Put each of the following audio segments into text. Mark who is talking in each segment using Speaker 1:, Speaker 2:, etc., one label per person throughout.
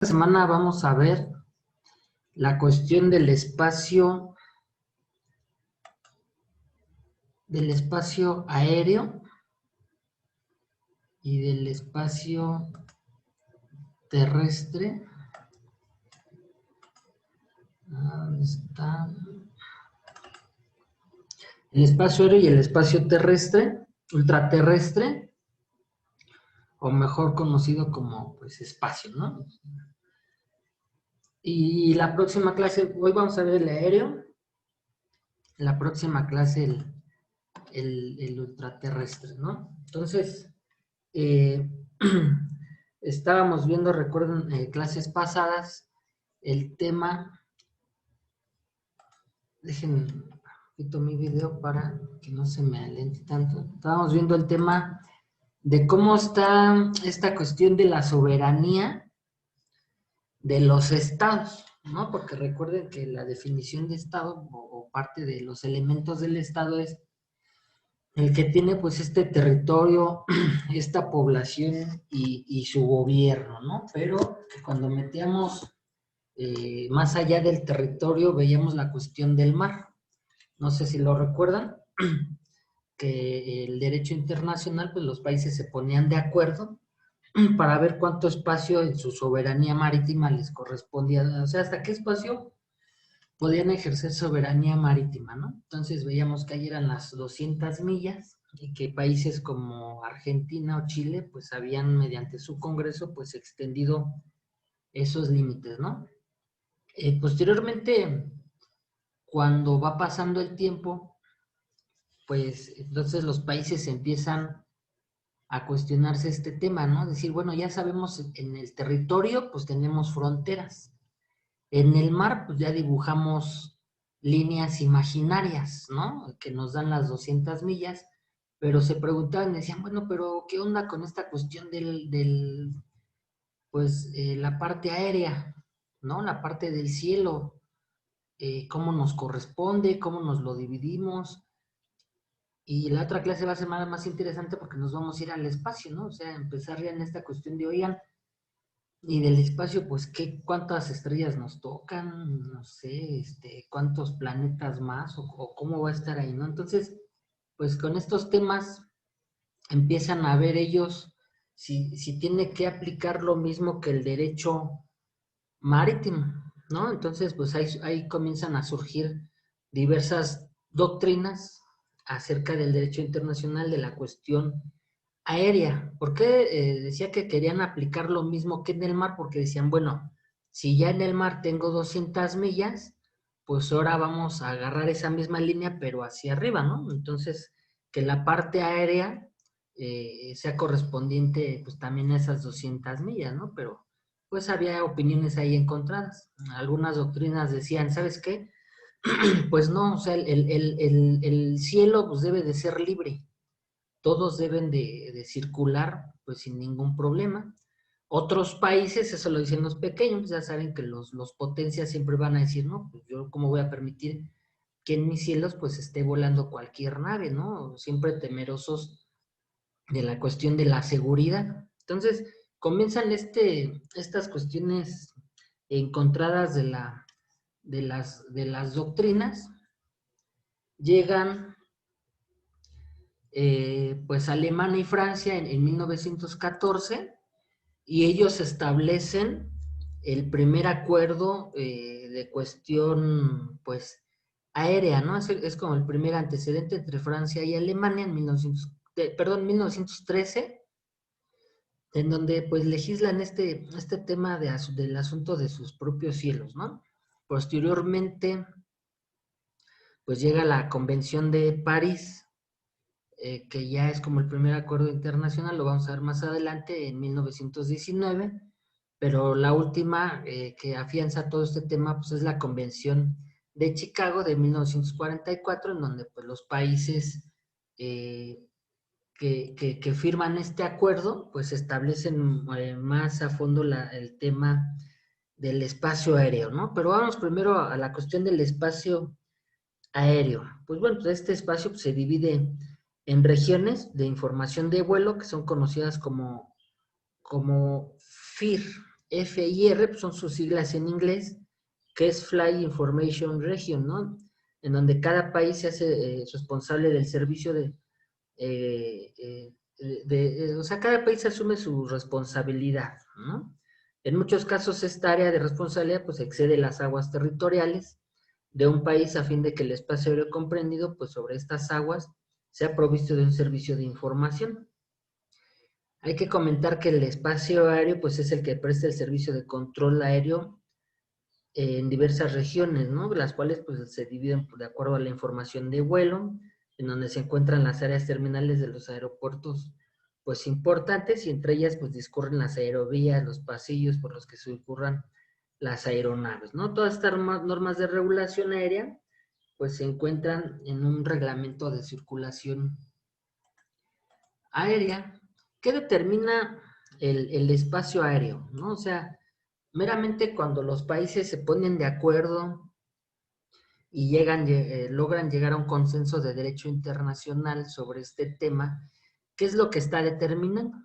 Speaker 1: Esta semana vamos a ver la cuestión del espacio aéreo y del espacio terrestre. ¿Dónde está? El espacio aéreo y el espacio terrestre, ultraterrestre, o mejor conocido como pues espacio, ¿no? Y la próxima clase, hoy vamos a ver el aéreo, la próxima clase el ultraterrestre, ¿no? Entonces, estábamos viendo, recuerden, clases pasadas, el tema, dejen, quito mi video para que no se me alente tanto. Estábamos viendo el tema de cómo está esta cuestión de la soberanía de los estados, ¿no? Porque recuerden que la definición de estado o parte de los elementos del estado es el que tiene pues este territorio, esta población y su gobierno, ¿no? Pero que cuando metíamos más allá del territorio veíamos la cuestión del mar. No sé si lo recuerdan, que el derecho internacional, pues los países se ponían de acuerdo para ver cuánto espacio en su soberanía marítima les correspondía, o sea, hasta qué espacio podían ejercer soberanía marítima, ¿no? Entonces veíamos que ahí eran las 200 millas y que países como Argentina o Chile, pues habían mediante su Congreso, pues extendido esos límites, ¿no? Posteriormente, cuando va pasando el tiempo, pues entonces los países empiezan a cuestionarse este tema, ¿no? Decir, bueno, ya sabemos en el territorio, pues tenemos fronteras. En el mar, pues ya dibujamos líneas imaginarias, ¿no? Que nos dan las 200 millas, pero se preguntaban, decían, bueno, pero ¿qué onda con esta cuestión pues, la parte aérea, ¿no? La parte del cielo, cómo nos corresponde, cómo nos lo dividimos. Y la otra clase va a ser más interesante porque nos vamos a ir al espacio, ¿no? O sea, empezar ya en esta cuestión de, oigan, y del espacio, pues, ¿cuántas estrellas nos tocan? No sé, cuántos planetas más o cómo va a estar ahí, ¿no? Entonces, pues con estos temas empiezan a ver ellos si tiene que aplicar lo mismo que el derecho marítimo, ¿no? Entonces, pues ahí comienzan a surgir diversas doctrinas acerca del derecho internacional de la cuestión aérea. ¿Por qué decía que querían aplicar lo mismo que en el mar? Porque decían, bueno, si ya en el mar tengo 200 millas, pues ahora vamos a agarrar esa misma línea, pero hacia arriba, ¿no? Entonces, que la parte aérea sea correspondiente, pues también a esas 200 millas, ¿no? Pero, pues había opiniones ahí encontradas. Algunas doctrinas decían, ¿sabes qué? Pues no, o sea, el cielo pues debe de ser libre, todos deben de circular pues sin ningún problema. Otros países, eso lo dicen los pequeños, ya saben que los potencias siempre van a decir, no, pues yo cómo voy a permitir que en mis cielos pues esté volando cualquier nave, ¿no? Siempre temerosos de la cuestión de la seguridad. Entonces, comienzan estas cuestiones encontradas de las doctrinas, llegan pues Alemania y Francia en 1914 y ellos establecen el primer acuerdo de cuestión pues aérea, ¿no? Es como el primer antecedente entre Francia y Alemania en 1913, en donde pues legislan este tema del asunto de sus propios cielos, ¿no? Posteriormente, pues llega la Convención de París, que ya es como el primer acuerdo internacional, lo vamos a ver más adelante, en 1919, pero la última que afianza todo este tema pues es la Convención de Chicago de 1944, en donde pues los países que firman este acuerdo pues establecen más a fondo el tema del espacio aéreo, ¿no? Pero vamos primero a la cuestión del espacio aéreo. Pues bueno, pues este espacio pues, se divide en regiones de información de vuelo que son conocidas como FIR. FIR, pues son sus siglas en inglés, que es Flight Information Region, ¿no? En donde cada país se hace responsable del servicio o sea, cada país asume su responsabilidad, ¿no? En muchos casos esta área de responsabilidad pues excede las aguas territoriales de un país a fin de que el espacio aéreo comprendido pues sobre estas aguas sea provisto de un servicio de información. Hay que comentar que el espacio aéreo pues es el que presta el servicio de control aéreo en diversas regiones, ¿no? Las cuales pues se dividen de acuerdo a la información de vuelo, en donde se encuentran las áreas terminales de los aeropuertos pues importantes y entre ellas pues discurren las aerovías, los pasillos por los que circulan las aeronaves, ¿no? Todas estas normas de regulación aérea pues se encuentran en un reglamento de circulación aérea que determina el espacio aéreo, ¿no? O sea, meramente cuando los países se ponen de acuerdo y logran llegar a un consenso de derecho internacional sobre este tema, ¿qué es lo que está determinando?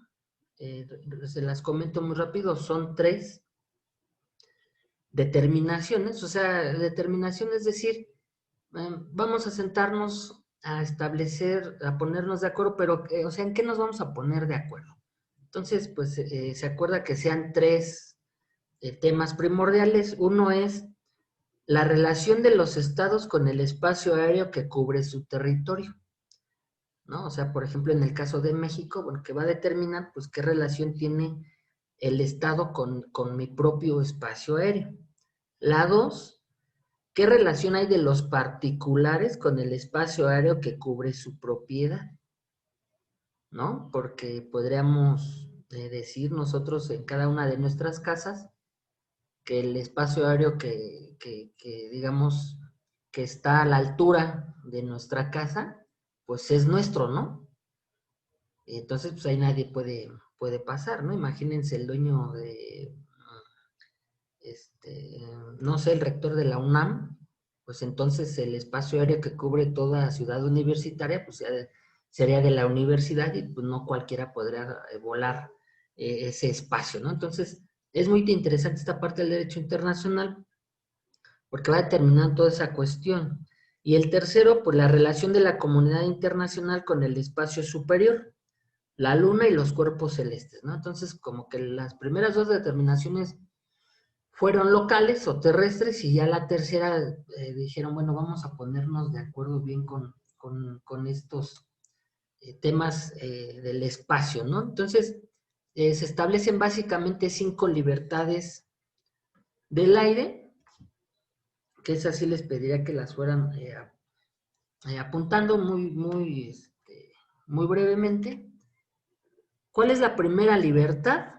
Speaker 1: Se las comento muy rápido, son 3 determinaciones, o sea, determinación es decir, vamos a sentarnos a establecer, a ponernos de acuerdo, pero, o sea, ¿en qué nos vamos a poner de acuerdo? Entonces, pues, se acuerda que sean 3 temas primordiales. Uno es la relación de los estados con el espacio aéreo que cubre su territorio, ¿no? O sea, por ejemplo, en el caso de México, bueno, que va a determinar, pues, qué relación tiene el estado con mi propio espacio aéreo. La 2, ¿qué relación hay de los particulares con el espacio aéreo que cubre su propiedad? ¿No? Porque podríamos decir nosotros en cada una de nuestras casas que el espacio aéreo que digamos que está a la altura de nuestra casa, pues es nuestro, ¿no? Entonces, pues ahí nadie puede pasar, ¿no? Imagínense el dueño de, no sé, el rector de la UNAM, pues entonces el espacio aéreo que cubre toda ciudad universitaria, pues sería de la universidad y pues no cualquiera podría volar ese espacio, ¿no? Entonces, es muy interesante esta parte del derecho internacional porque va determinando toda esa cuestión. Y el tercero, pues la relación de la comunidad internacional con el espacio superior, la luna y los cuerpos celestes, ¿no? Entonces, como que las primeras 2 determinaciones fueron locales o terrestres y ya la tercera dijeron, bueno, vamos a ponernos de acuerdo bien con estos temas del espacio, ¿no? Entonces, se establecen básicamente 5 libertades del aire, que esas sí les pediría que las fueran apuntando muy brevemente. ¿Cuál es la primera libertad?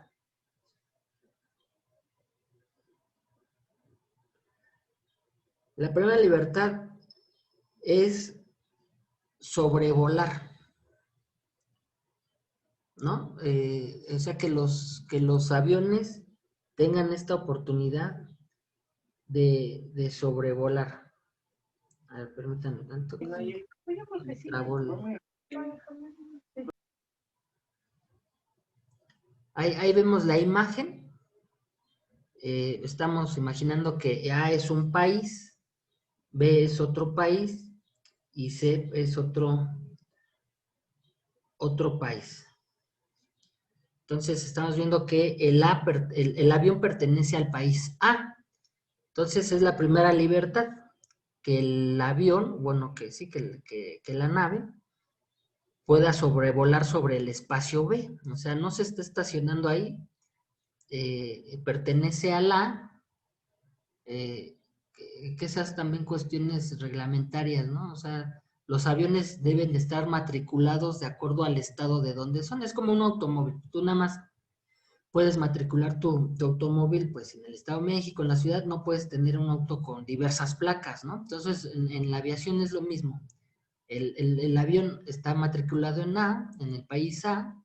Speaker 1: La primera libertad es sobrevolar, ¿no? O sea, que los aviones tengan esta oportunidad de sobrevolar. A ver, permítanme tanto que me trabó ahí vemos la imagen. Estamos imaginando que A es un país, B es otro país y C es otro país. Entonces estamos viendo que el avión pertenece al país A. Entonces es la primera libertad, que el avión, bueno, que sí, que la nave pueda sobrevolar sobre el espacio B. O sea, no se está estacionando ahí, pertenece a la, que esas también cuestiones reglamentarias, ¿no? O sea, los aviones deben de estar matriculados de acuerdo al estado de donde son. Es como un automóvil. Tú nada más puedes matricular tu automóvil, pues en el Estado de México, en la ciudad, no puedes tener un auto con diversas placas, ¿no? Entonces, en la aviación es lo mismo. El avión está matriculado en A, en el país A,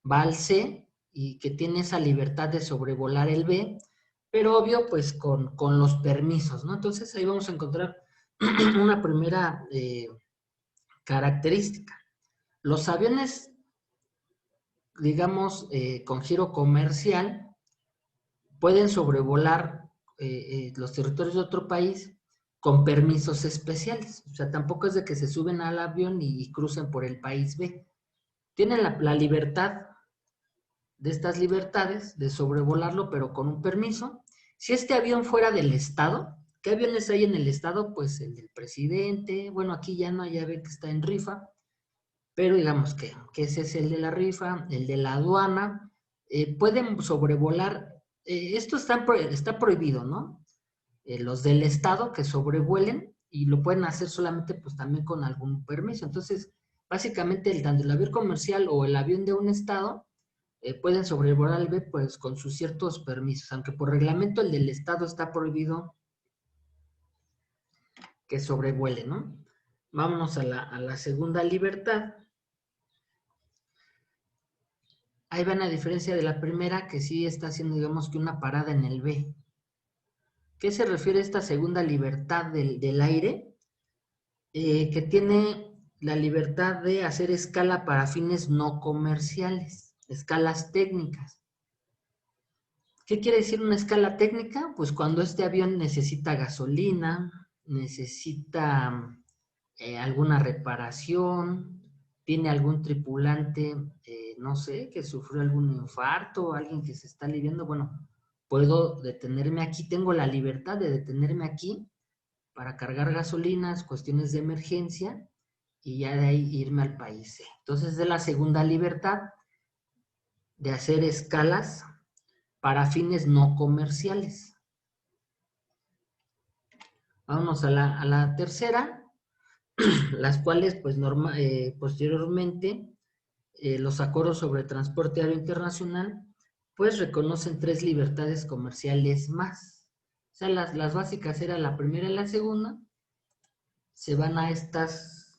Speaker 1: va al C y que tiene esa libertad de sobrevolar el B, pero obvio, pues con los permisos, ¿no? Entonces ahí vamos a encontrar una primera característica. Los aviones, digamos, con giro comercial, pueden sobrevolar los territorios de otro país con permisos especiales. O sea, tampoco es de que se suben al avión y crucen por el país B. Tienen la libertad de estas libertades de sobrevolarlo, pero con un permiso. Si este avión fuera del estado, ¿qué aviones hay en el estado? Pues el del presidente, bueno, aquí ya no, ya ven que está en rifa, pero digamos que ese es el de la rifa, el de la aduana, pueden sobrevolar, esto está prohibido, ¿no? Los del estado que sobrevuelen y lo pueden hacer solamente pues también con algún permiso. Entonces, básicamente tanto el avión comercial o el avión de un estado pueden sobrevolar el B pues con sus ciertos permisos, aunque por reglamento el del estado está prohibido que sobrevuele, ¿no? Vámonos a la segunda libertad. Ahí van a diferencia de la primera, que sí está haciendo, digamos, que una parada en el B. ¿Qué se refiere a esta segunda libertad del aire? Que tiene la libertad de hacer escala para fines no comerciales, escalas técnicas. ¿Qué quiere decir una escala técnica? Pues cuando este avión necesita gasolina, necesita alguna reparación, tiene algún tripulante, no sé, que sufrió algún infarto, alguien que se está aliviando, bueno, puedo detenerme aquí, tengo la libertad de detenerme aquí para cargar gasolinas, cuestiones de emergencia, y ya de ahí irme al país C. Entonces, es la segunda libertad de hacer escalas para fines no comerciales. Vámonos a la tercera, las cuales, pues, posteriormente, los acuerdos sobre transporte aéreo internacional, pues reconocen 3 libertades comerciales más. O sea, las básicas eran la primera y la segunda, se van a estas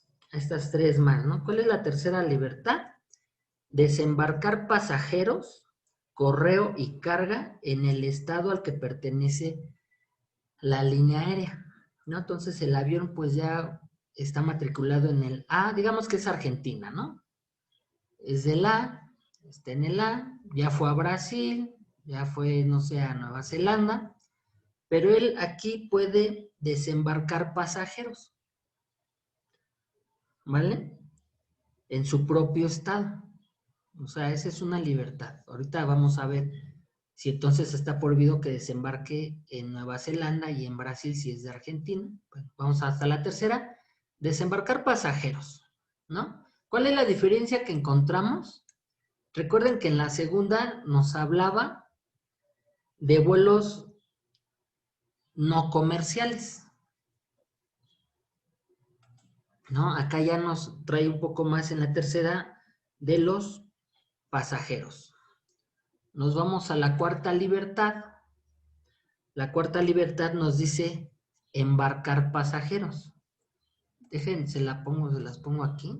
Speaker 1: 3 más, ¿no? ¿Cuál es la tercera libertad? Desembarcar pasajeros, correo y carga en el estado al que pertenece la línea aérea, ¿no? Entonces el avión pues ya está matriculado en el A, digamos que es Argentina, ¿no? Es del A, está en el A, ya fue a Brasil, ya fue, no sé, a Nueva Zelanda, pero él aquí puede desembarcar pasajeros, ¿vale? En su propio estado. O sea, esa es una libertad. Ahorita vamos a ver si entonces está prohibido que desembarque en Nueva Zelanda y en Brasil si es de Argentina. Bueno, vamos hasta la tercera. Desembarcar pasajeros, ¿no? ¿Cuál es la diferencia que encontramos? Recuerden que en la segunda nos hablaba de vuelos no comerciales, ¿no? Acá ya nos trae un poco más en la tercera de los pasajeros. Nos vamos a la cuarta libertad. La cuarta libertad nos dice embarcar pasajeros. Dejen, se las pongo aquí.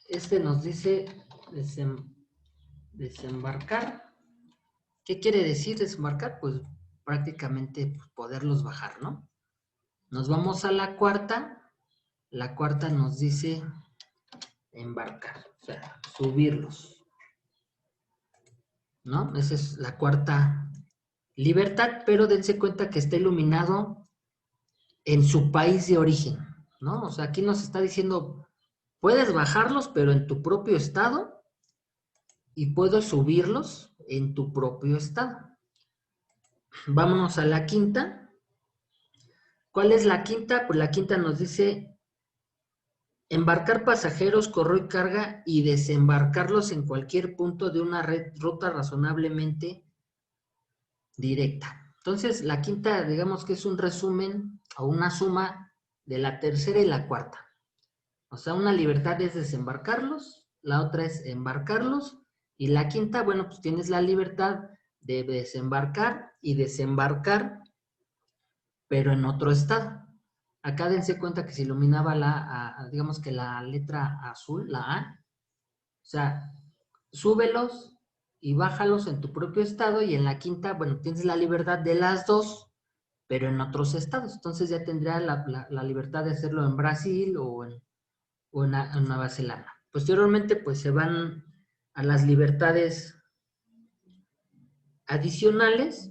Speaker 1: Este nos dice desembarcar. ¿Qué quiere decir desembarcar? Pues prácticamente pues, poderlos bajar, ¿no? Nos vamos a la cuarta. La cuarta nos dice embarcar, o sea, subirlos, ¿no? Esa es la cuarta libertad, pero dense cuenta que está iluminado en su país de origen, ¿no? O sea, aquí nos está diciendo, puedes bajarlos, pero en tu propio estado, y puedo subirlos en tu propio estado. Vámonos a la quinta. ¿Cuál es la quinta? Pues la quinta nos dice embarcar pasajeros, correo y carga y desembarcarlos en cualquier punto de una ruta razonablemente directa. Entonces, la quinta, digamos que es un resumen o una suma de la tercera y la cuarta. O sea, una libertad es desembarcarlos, la otra es embarcarlos, y la quinta, bueno, pues tienes la libertad de desembarcar y desembarcar, pero en otro estado. Acá dense cuenta que se iluminaba digamos que la letra azul, la A. O sea, súbelos y bájalos en tu propio estado, y en la quinta, bueno, tienes la libertad de las dos, pero en otros estados. Entonces ya tendría la libertad de hacerlo en Brasil o en Nueva Zelanda. Posteriormente, pues se van a las libertades adicionales.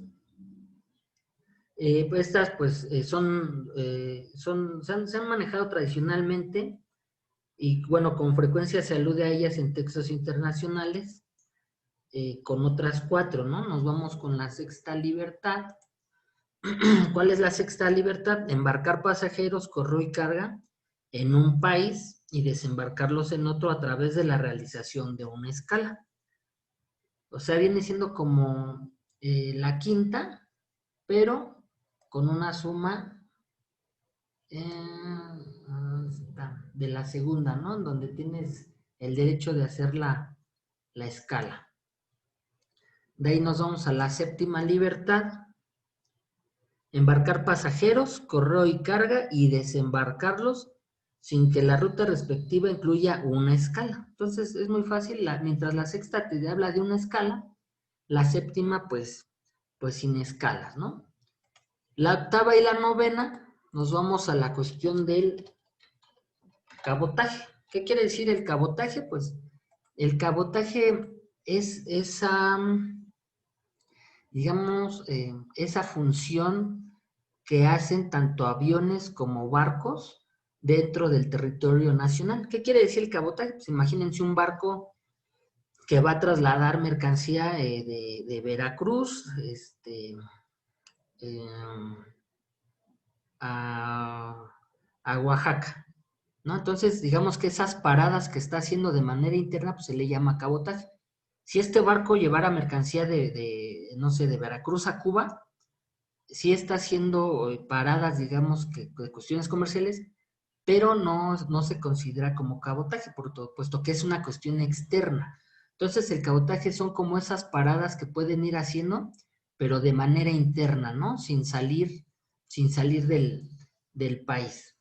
Speaker 1: Pues estas pues se han manejado tradicionalmente y bueno, con frecuencia se alude a ellas en textos internacionales con otras 4, ¿no? Nos vamos con la sexta libertad. ¿Cuál es la sexta libertad? Embarcar pasajeros, correo y carga en un país y desembarcarlos en otro a través de la realización de una escala. O sea, viene siendo como la quinta, pero con una suma de la segunda, ¿no? En donde tienes el derecho de hacer la escala. De ahí nos vamos a la séptima libertad. Embarcar pasajeros, correo y carga y desembarcarlos sin que la ruta respectiva incluya una escala. Entonces es muy fácil, mientras la sexta te habla de una escala, la séptima pues sin escalas, ¿no? La octava y la novena nos vamos a la cuestión del cabotaje. ¿Qué quiere decir el cabotaje? Pues el cabotaje es esa, digamos, esa función que hacen tanto aviones como barcos dentro del territorio nacional. ¿Qué quiere decir el cabotaje? Pues imagínense un barco que va a trasladar mercancía de Veracruz eh, a Oaxaca, ¿no? Entonces, digamos que esas paradas que está haciendo de manera interna, pues se le llama cabotaje. Si este barco llevara mercancía no sé, de Veracruz a Cuba, sí está haciendo paradas, digamos, que de cuestiones comerciales, pero no se considera como cabotaje, puesto que es una cuestión externa. Entonces, el cabotaje son como esas paradas que pueden ir haciendo, pero de manera interna, ¿no? Sin salir del país.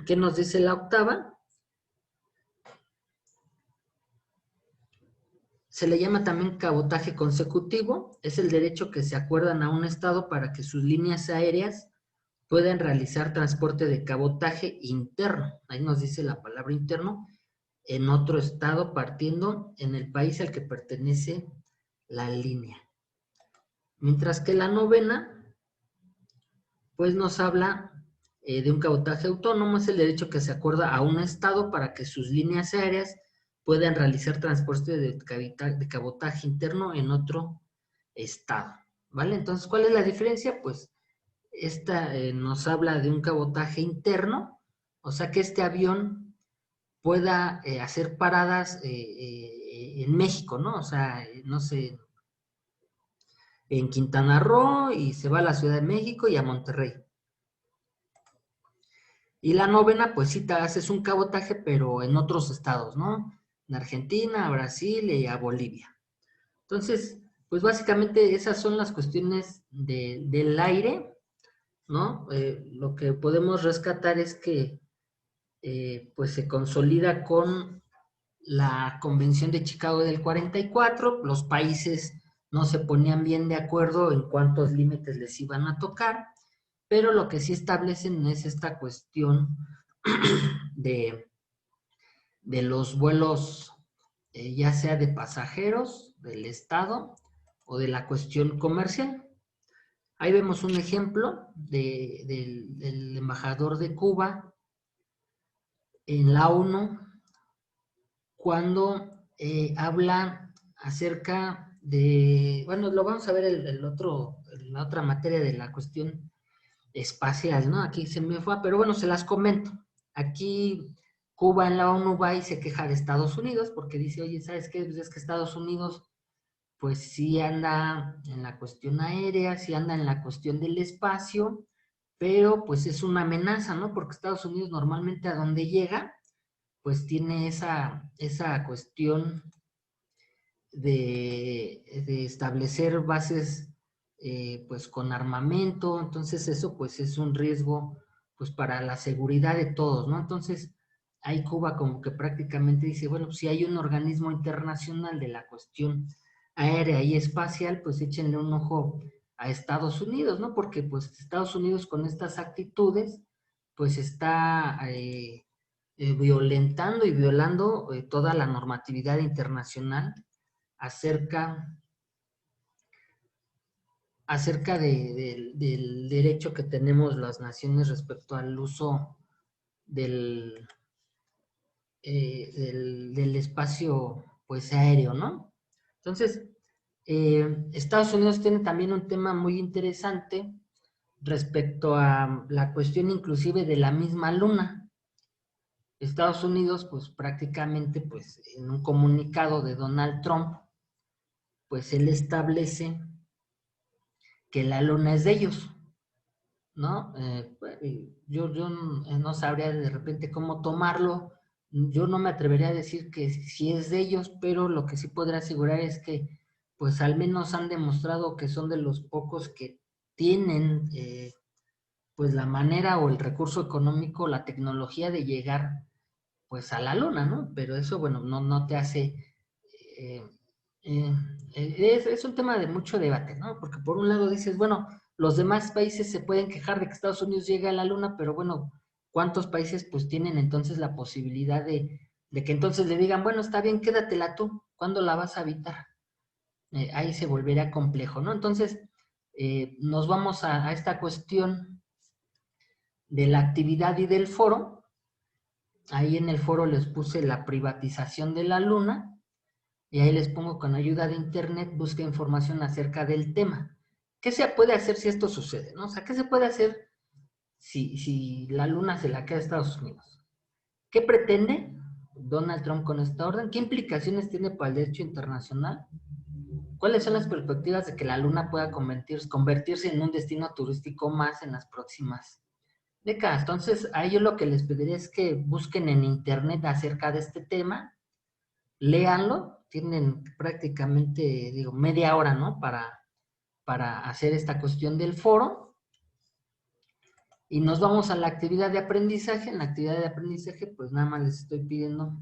Speaker 1: ¿Qué nos dice la octava? Se le llama también cabotaje consecutivo. Es el derecho que se acuerdan a un estado para que sus líneas aéreas puedan realizar transporte de cabotaje interno. Ahí nos dice la palabra interno, en otro estado partiendo en el país al que pertenece la línea. Mientras que la novena, pues nos habla de un cabotaje autónomo, es el derecho que se acuerda a un estado para que sus líneas aéreas puedan realizar transporte de cabotaje interno en otro estado, ¿vale? Entonces, ¿cuál es la diferencia? Pues esta nos habla de un cabotaje interno, o sea que este avión pueda hacer paradas en México, ¿no? O sea, no sé, en Quintana Roo y se va a la Ciudad de México y a Monterrey. Y la novena, pues sí te haces un cabotaje, pero en otros estados, ¿no? En Argentina, a Brasil y a Bolivia. Entonces, pues básicamente esas son las cuestiones del aire, ¿no? Lo que podemos rescatar es que pues se consolida con la Convención de Chicago del 44, los países no se ponían bien de acuerdo en cuántos límites les iban a tocar, pero lo que sí establecen es esta cuestión de, de los vuelos, ya sea de pasajeros, del Estado o de la cuestión comercial. Ahí vemos un ejemplo del embajador de Cuba en la ONU cuando habla acerca de, bueno, lo vamos a ver la otra materia de la cuestión espacial, ¿no? Aquí se me fue, pero bueno, se las comento. Aquí Cuba en la ONU va y se queja de Estados Unidos porque dice, oye, ¿sabes qué? Pues es que Estados Unidos pues sí anda en la cuestión aérea, sí anda en la cuestión del espacio, pero pues es una amenaza, ¿no? Porque Estados Unidos normalmente a donde llega, pues tiene esa cuestión de establecer bases pues con armamento, entonces eso pues es un riesgo pues para la seguridad de todos, ¿no? Entonces ahí Cuba como que prácticamente dice, bueno, pues si hay un organismo internacional de la cuestión aérea y espacial, pues échenle un ojo a Estados Unidos, ¿no? Porque pues Estados Unidos con estas actitudes pues está violentando y violando toda la normatividad internacional acerca acerca del derecho que tenemos las naciones respecto al uso del, del espacio pues aéreo, ¿no? Entonces, Estados Unidos tiene también un tema muy interesante respecto a la cuestión inclusive de la misma luna. Estados Unidos, pues prácticamente, pues en un comunicado de Donald Trump, pues él establece que la luna es de ellos, ¿no? Yo no sabría de repente cómo tomarlo. Yo no me atrevería a decir que sí es de ellos, pero lo que sí podría asegurar es que, pues al menos han demostrado que son de los pocos que tienen, pues la manera o el recurso económico, la tecnología de llegar, pues a la luna, ¿no? Pero eso, bueno, no te hace... eh, eh, es un tema de mucho debate, ¿no? Porque por un lado dices, bueno, los demás países se pueden quejar de que Estados Unidos llegue a la luna, pero bueno, ¿cuántos países pues tienen entonces la posibilidad de que entonces le digan, bueno, está bien, quédatela tú, ¿cuándo la vas a habitar? Ahí se volvería complejo, ¿no? Entonces, nos vamos a esta cuestión de la actividad y del foro. Ahí en el foro les puse la privatización de la luna y ahí les pongo con ayuda de internet, busca información acerca del tema. ¿Qué se puede hacer si esto sucede? ¿No? O sea, ¿qué se puede hacer si la luna se la queda a Estados Unidos? ¿Qué pretende Donald Trump con esta orden? ¿Qué implicaciones tiene para el derecho internacional? ¿Cuáles son las perspectivas de que la luna pueda convertirse en un destino turístico más en las próximas décadas? Entonces, a ellos lo que les pediría es que busquen en internet acerca de este tema, léanlo, tienen prácticamente, digo, media hora, ¿no? Para hacer esta cuestión del foro y nos vamos a la actividad de aprendizaje. En la actividad de aprendizaje, pues nada más les estoy pidiendo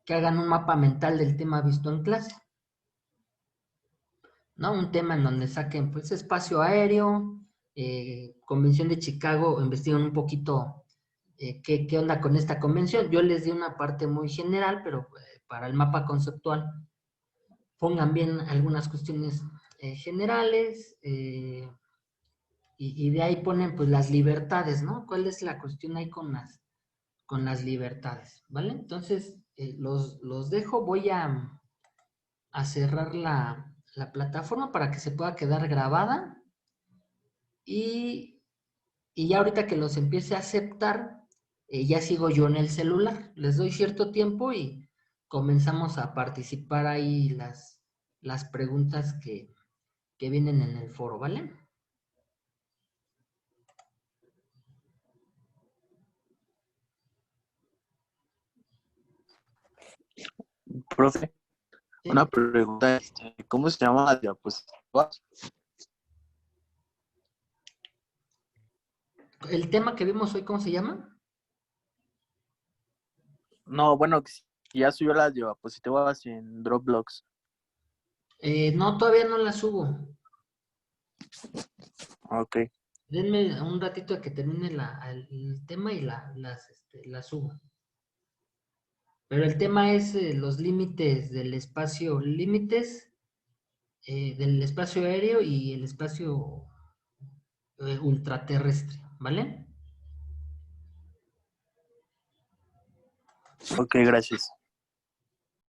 Speaker 1: que hagan un mapa mental del tema visto en clase, ¿no? Un tema en donde saquen, pues, espacio aéreo, Convención de Chicago, investiguen un poquito qué onda con esta convención. Yo les di una parte muy general, pero para el mapa conceptual pongan bien algunas cuestiones generales y de ahí ponen pues las libertades, ¿no? ¿Cuál es la cuestión ahí con las libertades? ¿Vale? Entonces los dejo, voy a cerrar la plataforma para que se pueda quedar grabada y, y ya ahorita que los empiece a aceptar, ya sigo yo en el celular. Les doy cierto tiempo y comenzamos a participar ahí las preguntas que vienen en el foro, ¿vale?
Speaker 2: Profe, una
Speaker 1: Sí.
Speaker 2: pregunta, ¿cómo se llama la diapositiva?
Speaker 1: El tema que vimos hoy, ¿cómo se llama?
Speaker 2: No, bueno, si ya subió las diapositivas en Dropbox.
Speaker 1: No, todavía no la subo.
Speaker 2: Ok,
Speaker 1: Denme un ratito a que termine el tema y la subo. Pero el tema es los límites del espacio, límites del espacio aéreo y el espacio ultraterrestre, ¿vale?
Speaker 2: ok, gracias.